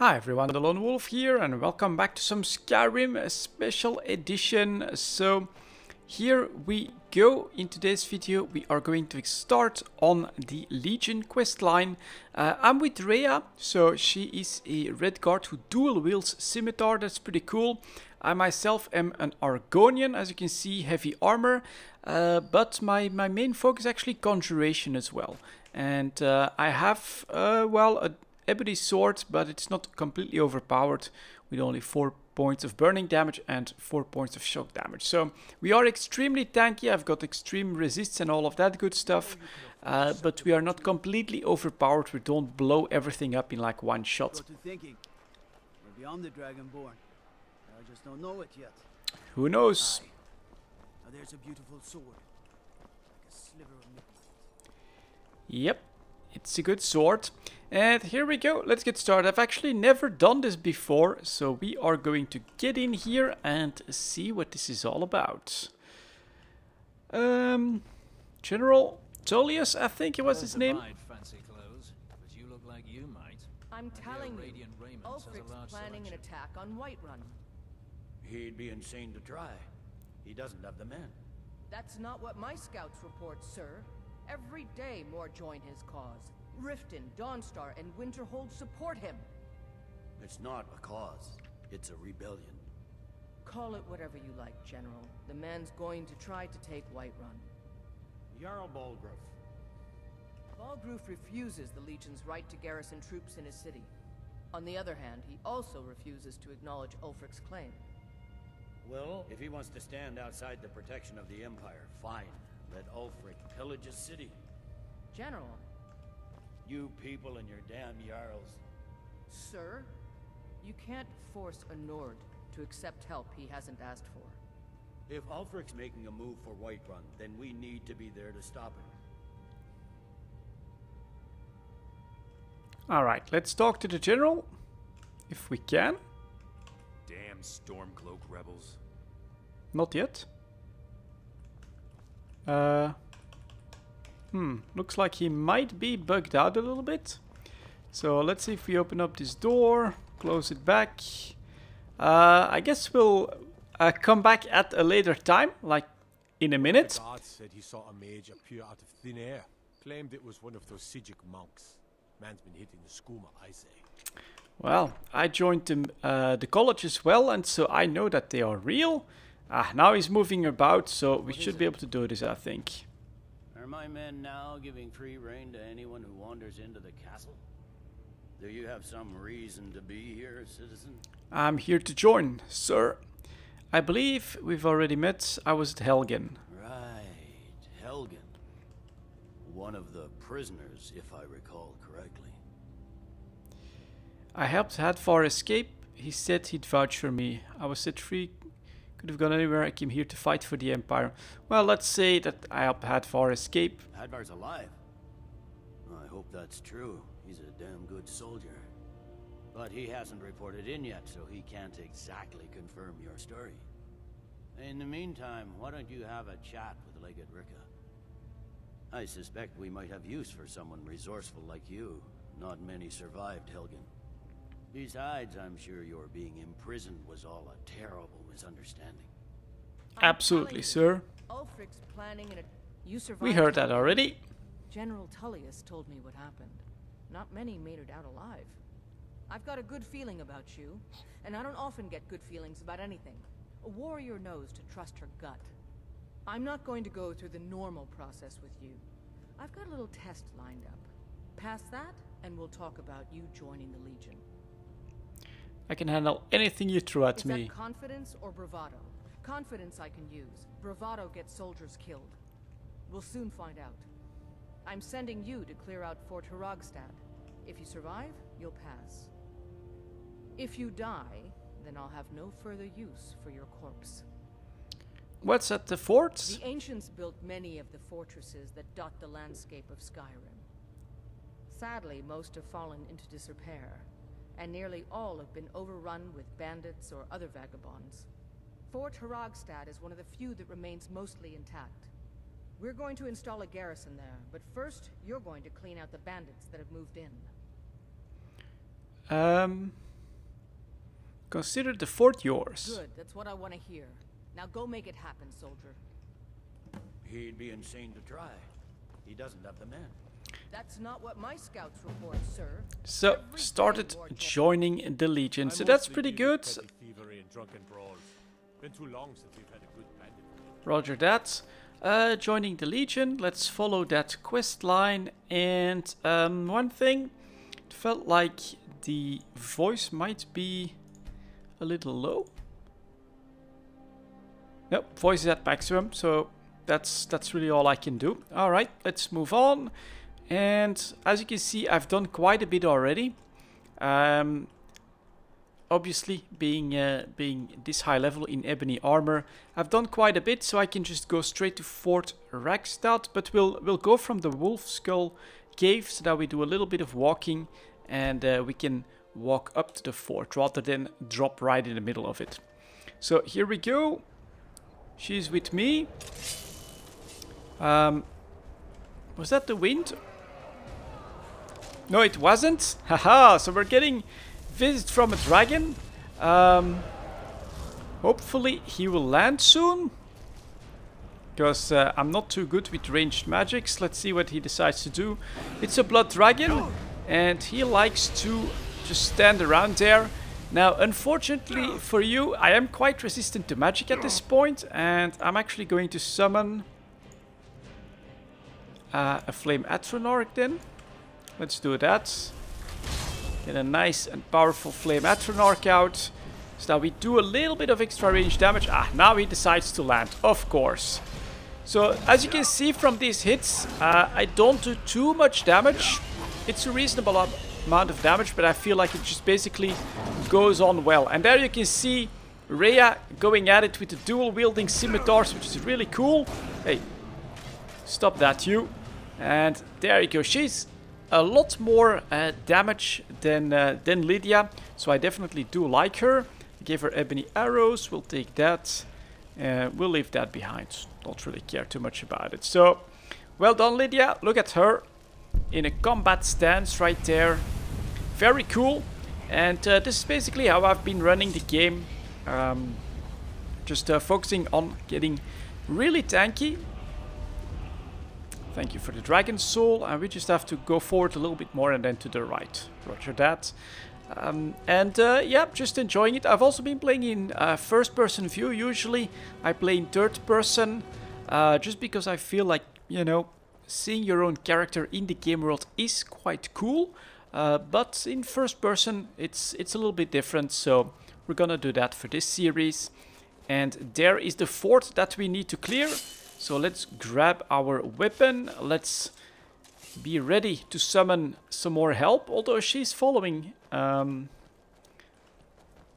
Hi everyone, delonewolf here and welcome back to some Skyrim special edition. So here we go. In today's video we are going to start on the Legion quest line. I'm with Rhea, so she is a red guard who dual wields scimitar. That's pretty cool. I myself am an Argonian, as you can see, heavy armor, but my main focus is actually conjuration as well. And I have, well, a ebony sword, but it's not completely overpowered with only 4 points of burning damage and 4 points of shock damage. So we are extremely tanky. I've got extreme resists and all of that good stuff, but we are not completely overpowered. We don't blow everything up in like one shot. We're beyond the Dragonborn. I just don't know it yet. Who knows? Now there's a beautiful sword, like a sliver of midnight. Yep, it's a good sword. And here we go, let's get started. I've actually never done this before, so we are going to get in here and see what this is all about. General Tullius, I think it was his name. Fancy clothes, but you look like you might. I'm telling you, Ulfric's planning an attack on Whiterun. He'd be insane to try. He doesn't have the men. That's not what my scouts report, sir. Every day more join his cause. Riften, Dawnstar, and Winterhold support him. It's not a cause. It's a rebellion. Call it whatever you like, General. The man's going to try to take Whiterun. Jarl Balgruuf. Balgruuf refuses the Legion's right to garrison troops in his city. On the other hand, he also refuses to acknowledge Ulfric's claim. Well, if he wants to stand outside the protection of the Empire, fine. Let Ulfric pillage a city. General. You people and your damn Jarls. Sir, you can't force a Nord to accept help he hasn't asked for. If Ulfric's making a move for Whiterun, then we need to be there to stop him. Alright, let's talk to the general, if we can. Damn Stormcloak rebels. Not yet. Looks like he might be bugged out a little bit. So let's see if we open up this door, close it back. I guess we'll come back at a later time, like in a minute. The guard said he saw a mage appear out of thin air. Claimed it was one of those Sijic monks. Man's been hitting the skooma, I say. Well, I joined the college as well, and so I know that they are real. Now he's moving about, so we should be able to do this, I think. Are my men now giving free rein to anyone who wanders into the castle? Do you have some reason to be here, citizen? I'm here to join, sir. I believe we've already met. I was at Helgen. Right, Helgen. One of the prisoners, if I recall correctly. I helped Hadvar escape. He said he'd vouch for me. I was set free. Could have gone anywhere. I came here to fight for the Empire. Well, let's say that I helped Hadvar escape. Hadvar's alive. I hope that's true. He's a damn good soldier. But he hasn't reported in yet, so he can't exactly confirm your story. In the meantime, why don't you have a chat with Legate Ricka? I suspect we might have use for someone resourceful like you. Not many survived Helgen. Besides, I'm sure your being imprisoned was all a terrible misunderstanding. Absolutely, sir. Ulfric's planning an you survived. We heard that already. General Tullius told me what happened. Not many made it out alive. I've got a good feeling about you, and I don't often get good feelings about anything. A warrior knows to trust her gut. I'm not going to go through the normal process with you. I've got a little test lined up. Pass that, and we'll talk about you joining the Legion. I can handle anything you throw at me. Is that confidence or bravado? Confidence I can use. Bravado gets soldiers killed. We'll soon find out. I'm sending you to clear out Fort Hrogstad. If you survive, you'll pass. If you die, then I'll have no further use for your corpse. What's at the forts? The ancients built many of the fortresses that dot the landscape of Skyrim. Sadly, most have fallen into disrepair, and nearly all have been overrun with bandits or other vagabonds. Fort Hrogstad is one of the few that remains mostly intact. We're going to install a garrison there, but first, you're going to clean out the bandits that have moved in. Consider the fort yours. Good, that's what I want to hear. Now go make it happen, soldier. He'd be insane to try. He doesn't have the men. That's not what my scouts report, sir. So, started joining the Legion. So that's pretty good. Thievery and drunken brawls. Been too long since we've had a good bandit. Roger that. Joining the Legion. Let's follow that quest line. And one thing, it felt like the voice might be a little low. Nope, voice is at maximum, so that's really all I can do. Alright, let's move on. And as you can see, I've done quite a bit already. Obviously, being this high level in ebony armor, I've done quite a bit, so I can just go straight to Fort Ragstad. But we'll go from the Wolf Skull Cave so that we do a little bit of walking, and we can walk up to the fort rather than drop right in the middle of it. So here we go. She's with me. Was that the wind? No, it wasn't. Haha, so we're getting visit from a dragon. Hopefully he will land soon. Because I'm not too good with ranged magics. Let's see what he decides to do. It's a blood dragon. And he likes to just stand around there. Now, unfortunately for you, I am quite resistant to magic at this point. And I'm actually going to summon a Flame Atronach then. Let's do that. Get a nice and powerful Flame Atronach out. So that we do a little bit of extra range damage. Ah, now he decides to land, of course. So, as you can see from these hits, I don't do too much damage. It's a reasonable amount of damage, but I feel like it just basically goes on well. And there you can see Rhea going at it with the dual-wielding scimitars, which is really cool. Hey, stop that, you. And there you go. She's a lot more damage than Lydia, so I definitely do like her. Gave her ebony arrows. We'll take that. We'll leave that behind. Don't really care too much about it. So, well done, Lydia. Look at her in a combat stance right there. Very cool. And this is basically how I've been running the game. Just focusing on getting really tanky. Thank you for the Dragon Soul. And we just have to go forward a little bit more and then to the right. Roger that. Yeah, just enjoying it. I've also been playing in first-person view. Usually I play in third-person, just because I feel like, you know, seeing your own character in the game world is quite cool. But in first-person, it's a little bit different. So we're gonna do that for this series. And there is the fort that we need to clear. So let's grab our weapon. Let's be ready to summon some more help, although she's following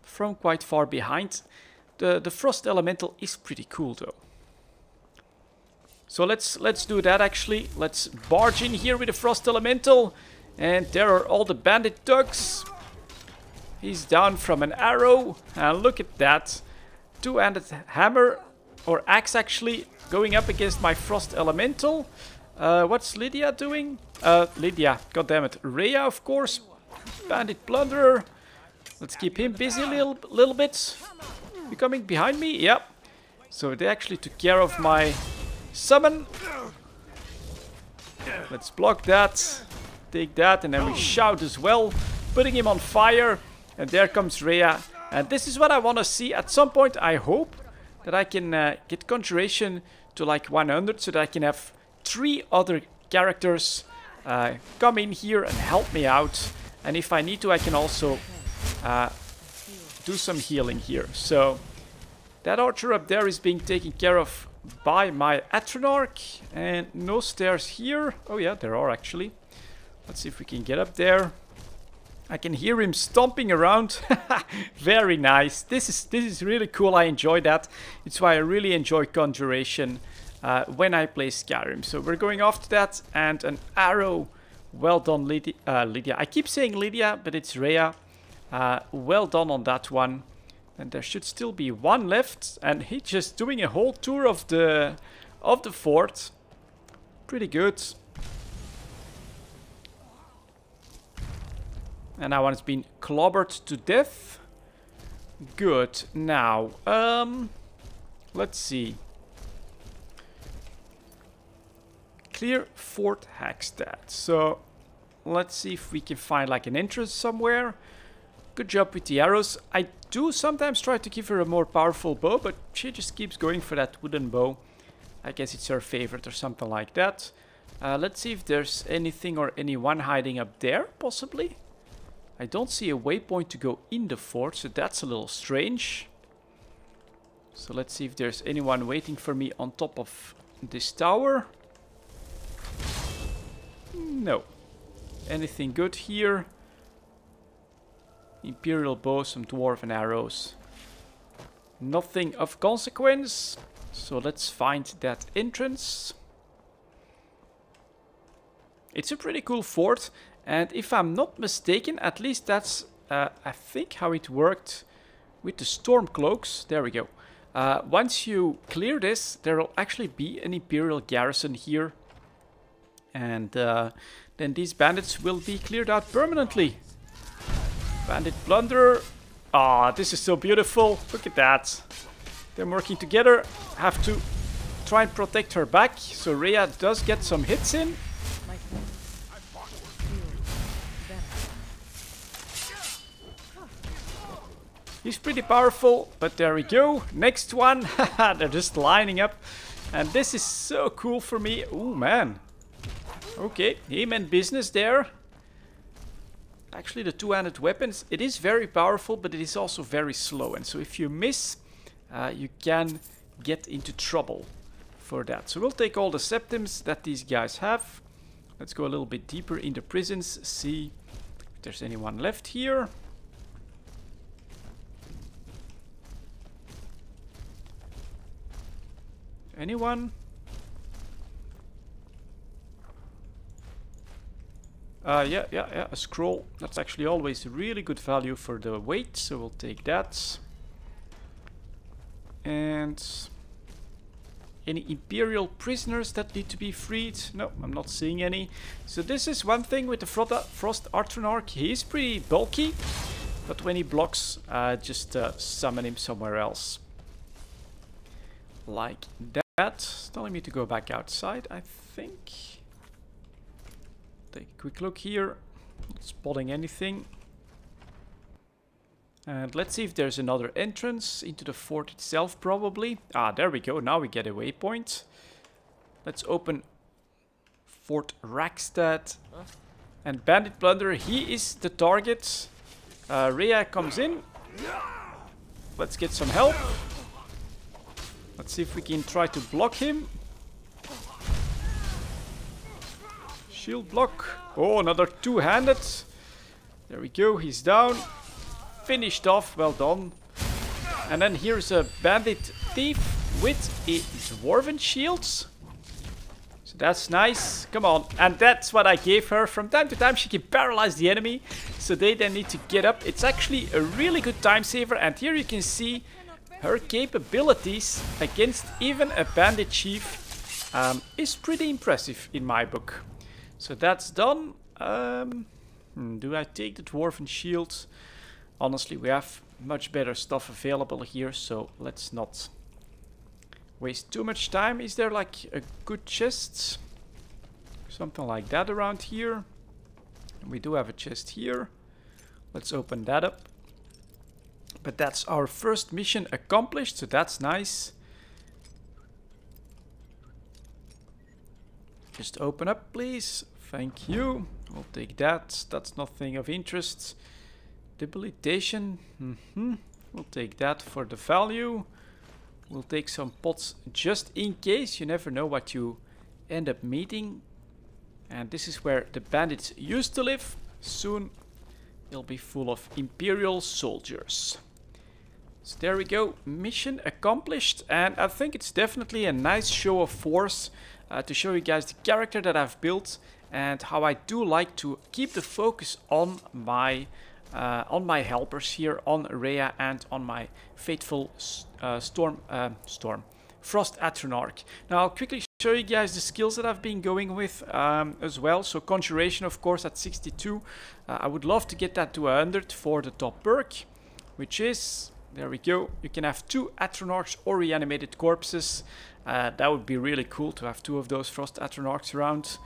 from quite far behind. The Frost Elemental is pretty cool though. So let's do that actually. Let's barge in here with the Frost Elemental. And there are all the bandit thugs. He's down from an arrow. And look at that. Two-handed hammer, or axe actually, going up against my Frost Elemental. What's Lydia doing? Lydia, goddammit. Rhea, of course. Bandit Plunderer. Let's keep him busy a little bit. You coming behind me? Yep. So they actually took care of my summon. Let's block that. Take that, and then we shout as well. Putting him on fire. And there comes Rhea. And this is what I want to see. At some point, I hope that I can get Conjuration to like 100 so that I can have 3 other characters come in here and help me out. And if I need to, I can also do some healing here. So that archer up there is being taken care of by my Atronach. And no stairs here. Oh yeah, there are actually. Let's see if we can get up there. I can hear him stomping around. Very nice. This is really cool. I enjoy that. It's why I really enjoy Conjuration when I play Skyrim. So we're going after that, and an arrow. Well done, Lydia. I keep saying Lydia, but it's Rhea. Well done on that one. And there should still be one left, and he's just doing a whole tour of the fort. Pretty good. And that one's been clobbered to death. Good. Now, let's see. Clear Fort Hagstad. So, let's see if we can find like an entrance somewhere. Good job with the arrows. I do sometimes try to give her a more powerful bow, but she just keeps going for that wooden bow. I guess it's her favorite or something like that. Let's see if there's anything or anyone hiding up there, possibly. I don't see a waypoint to go in the fort, so that's a little strange. So let's see if there's anyone waiting for me on top of this tower. No. Anything good here? Imperial bow, some dwarven arrows. Nothing of consequence. So let's find that entrance. It's a pretty cool fort. And if I'm not mistaken, at least that's, I think, how it worked with the storm cloaks. There we go. Once you clear this, there will actually be an Imperial garrison here. And then these bandits will be cleared out permanently. Bandit plunderer. Ah, this is so beautiful. Look at that. They're working together. Have to try and protect her back. So Rhea does get some hits in. He's pretty powerful, but there we go. Next one. They're just lining up. And this is so cool for me. Oh, man. Okay, he meant business there. Actually, the two-handed weapons, it is very powerful, but it is also very slow. And so if you miss, you can get into trouble for that. So we'll take all the septims that these guys have. Let's go a little bit deeper in the prisons. See if there's anyone left here. Anyone? Yeah, a scroll. That's actually always really good value for the weight, so we'll take that. And any Imperial prisoners that need to be freed? No, I'm not seeing any. So this is one thing with the Frost Arthronarch. He is pretty bulky, but when he blocks, just summon him somewhere else. Like that. It's telling me to go back outside, I think. Take a quick look here. Not spotting anything. And let's see if there's another entrance into the fort itself, probably. Ah, there we go. Now we get a waypoint. Let's open Fort Hagstad. And Bandit Plunderer, he is the target. Rhea comes in. Let's get some help. Let's see if we can try to block him. Shield block. Oh, another two-handed. There we go, he's down. Finished off, well done. And then here's a bandit thief with a dwarven shield. So that's nice. Come on. And that's what I gave her. From time to time she can paralyze the enemy, so they then need to get up. It's actually a really good time saver. And here you can see her capabilities against even a bandit chief is pretty impressive in my book. So that's done. Do I take the dwarven shield? Honestly, we have much better stuff available here, so let's not waste too much time. Is there like a good chest? Something like that around here. We do have a chest here. Let's open that up. But that's our first mission accomplished, so that's nice. Just open up, please. Thank you. We'll take that. That's nothing of interest. Debilitation. We'll take that for the value. We'll take some pots just in case. You never know what you end up meeting. And this is where the bandits used to live. Soon it'll be full of Imperial soldiers. So there we go. Mission accomplished. And I think it's definitely a nice show of force to show you guys the character that I've built and how I do like to keep the focus on my helpers here, on Rhea and on my faithful Frost Atronarch. Now I'll quickly show you guys the skills that I've been going with as well. So Conjuration, of course, at 62. I would love to get that to 100 for the top perk, which is There we go. You can have 2 Atronachs or reanimated corpses. That would be really cool to have 2 of those Frost Atronachs around.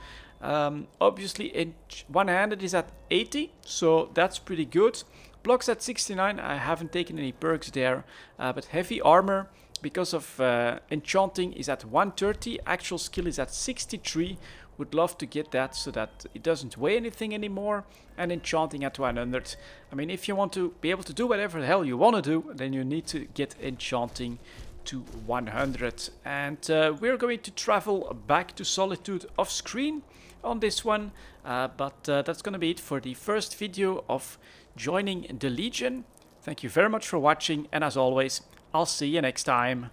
Obviously, in one-handed is at 80, so that's pretty good. Blocks at 69, I haven't taken any perks there. But heavy armor, because of enchanting, is at 130. Actual skill is at 63. Would love to get that so that it doesn't weigh anything anymore. And enchanting at 100. I mean, if you want to be able to do whatever the hell you want to do, then you need to get enchanting to 100. And we're going to travel back to Solitude off screen on this one. But that's going to be it for the first video of joining the Legion. Thank you very much for watching, and as always, I'll see you next time.